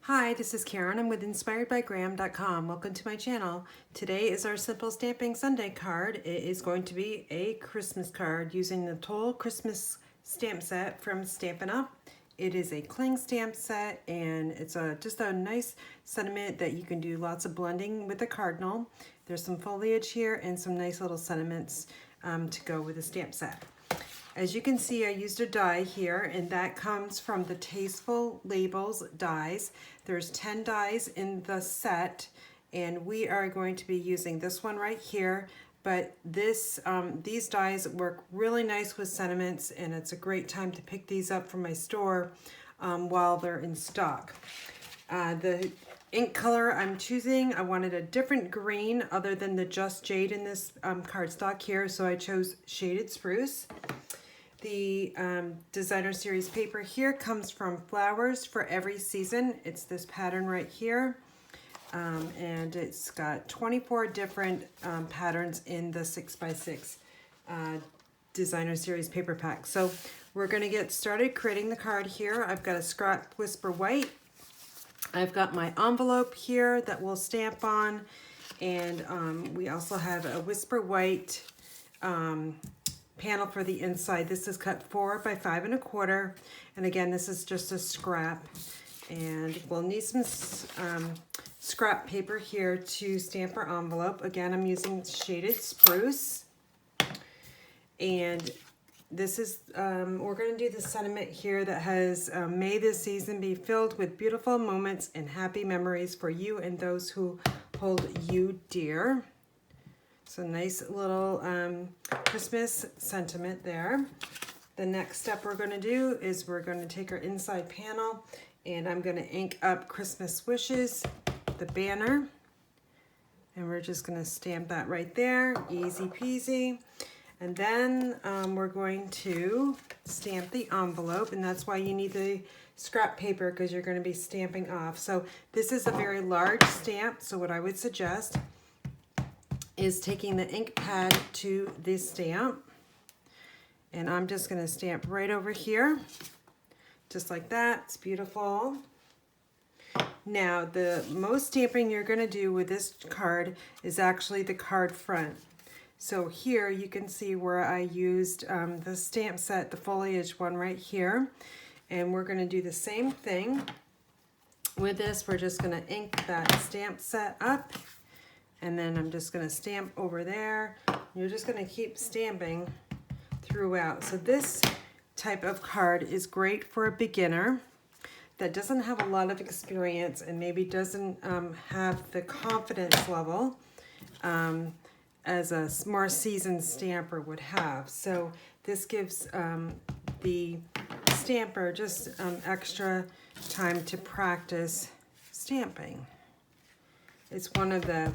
Hi, this is Karen. I'm with inspiredbygraham.com. Welcome to my channel. Today is our Simple Stamping Sunday card. It is going to be a Christmas card using the Toile Christmas stamp set from Stampin'. It is a cling stamp set, and it's just a nice sentiment that you can do lots of blending with the cardinal. There's some foliage here and some nice little sentiments to go with the stamp set. As you can see, I used a die here, and that comes from the Tasteful Labels dies. There's 10 dies in the set, and we are going to be using this one right here. But these dies work really nice with sentiments, and it's a great time to pick these up from my store while they're in stock. The ink color I'm choosing, I wanted a different green other than the Just Jade in this cardstock here, so I chose Shaded Spruce. The designer series paper here comes from Flowers for Every Season. It's this pattern right here. And it's got 24 different patterns in the 6x6 designer series paper pack. So we're going to get started creating the card here. I've got a scrap Whisper White. I've got my envelope here that we'll stamp on. And we also have a Whisper White panel for the inside. This is cut 4 by 5 1/4, and again, this is just a scrap, and we'll need some scrap paper here to stamp our envelope. Again, I'm using Shaded Spruce, and this is we're going to do the sentiment here that has may this season be filled with beautiful moments and happy memories for you and those who hold you dear. So nice little Christmas sentiment there. The next step we're going to do is we're going to take our inside panel, and I'm going to ink up Christmas Wishes, the banner, and we're just going to stamp that right there, easy peasy. And then we're going to stamp the envelope, and that's why you need the scrap paper, because you're going to be stamping off. So this is a very large stamp, so what I would suggest is taking the ink pad to the stamp, and I'm just going to stamp right over here, just like that. It's beautiful. Now, the most stamping you're going to do with this card is actually the card front. So here you can see where I used the stamp set, the foliage one right here, and we're going to do the same thing with this. We're just going to ink that stamp set up, and then I'm just going to stamp over there. You're just going to keep stamping throughout. So this type of card is great for a beginner that doesn't have a lot of experience and maybe doesn't have the confidence level as a more seasoned stamper would have. So this gives the stamper just extra time to practice stamping. It's one of the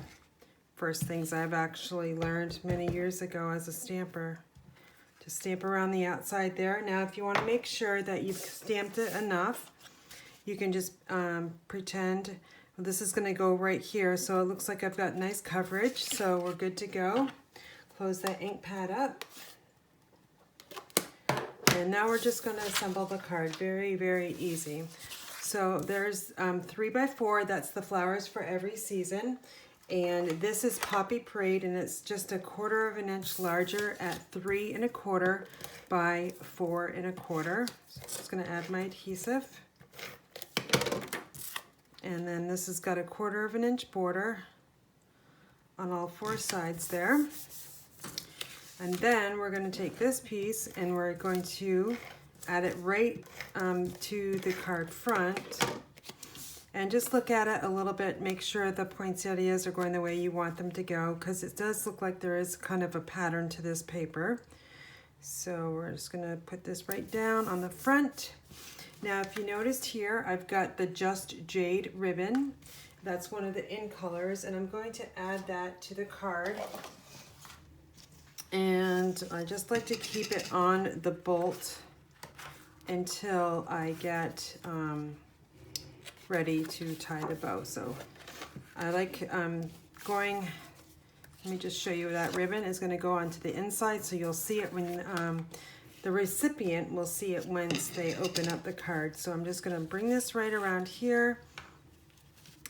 first things I've actually learned many years ago as a stamper, to stamp around the outside there. Now, if you want to make sure that you've stamped it enough, you can just pretend, well, this is going to go right here, so it looks like I've got nice coverage, so we're good to go. Close that ink pad up. And now we're just going to assemble the card. Very, very easy. So there's 3 by 4, that's the Flowers for Every Season. And this is Poppy Parade, and it's just 1/4 of an inch larger at 3 1/4 by 4 1/4. So I'm just going to add my adhesive. And then this has got 1/4 of an inch border on all 4 sides there. And then we're going to take this piece and we're going to add it right to the card front. And just look at it a little bit, make sure the poinsettias are going the way you want them to go, because it does look like there is kind of a pattern to this paper. So we're just going to put this right down on the front. Now, if you noticed here, I've got the Just Jade ribbon. That's one of the in colors, and I'm going to add that to the card. And I just like to keep it on the bolt until I get ready to tie the bow. So I like going, let me just show you, that ribbon is going to go onto the inside, so you'll see it when the recipient will see it once they open up the card. So I'm just going to bring this right around here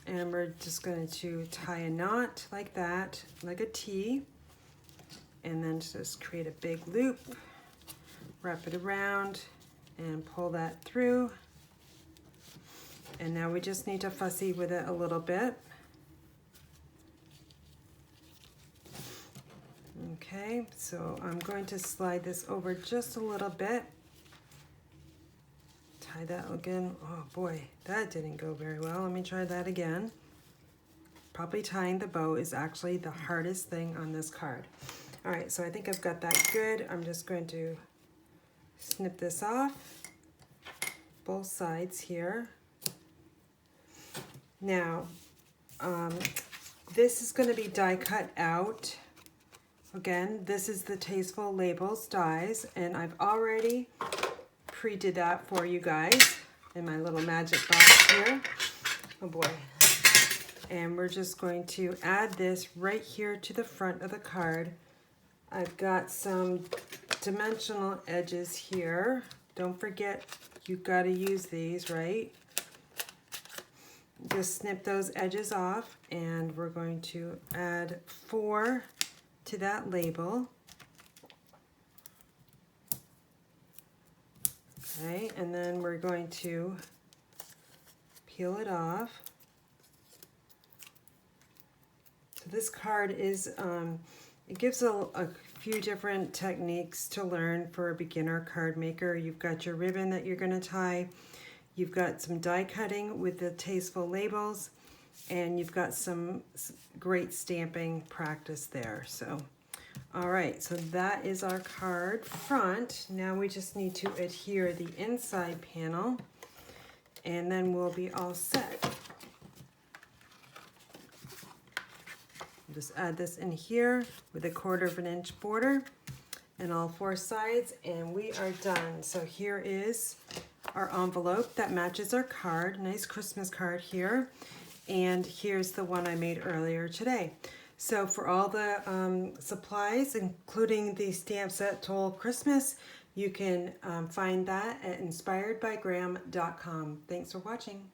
And we're just going to tie a knot like that, like a T, and then just create a big loop, wrap it around, and pull that through. And now we just need to fussy with it a little bit. Okay, so I'm going to slide this over just a little bit. Tie that again. Oh boy, that didn't go very well. Let me try that again. Probably tying the bow is actually the hardest thing on this card. All right, so I think I've got that good. I'm just going to snip this off, both sides here. Now, this is going to be die cut out. Again, this is the Tasteful Labels dies, and I've already pre-did that for you guys in my little magic box here. Oh boy. And we're just going to add this right here to the front of the card. I've got some dimensional edges here. Don't forget, you've got to use these, right? Just snip those edges off, and we're going to add 4 to that label. Okay, and then we're going to peel it off. So this card is, it gives a few different techniques to learn for a beginner card maker. You've got your ribbon that you're going to tie. You've got some die cutting with the Tasteful Labels, and you've got some great stamping practice there. So, all right, so that is our card front. Now we just need to adhere the inside panel, and then we'll be all set. Just add this in here with a 1/4 inch border and all 4 sides, and we are done. So here is our envelope that matches our card. Nice Christmas card here. And here's the one I made earlier today. So for all the supplies, including the stamp set Toile Christmas, you can find that at inspiredbygram.com. Thanks for watching.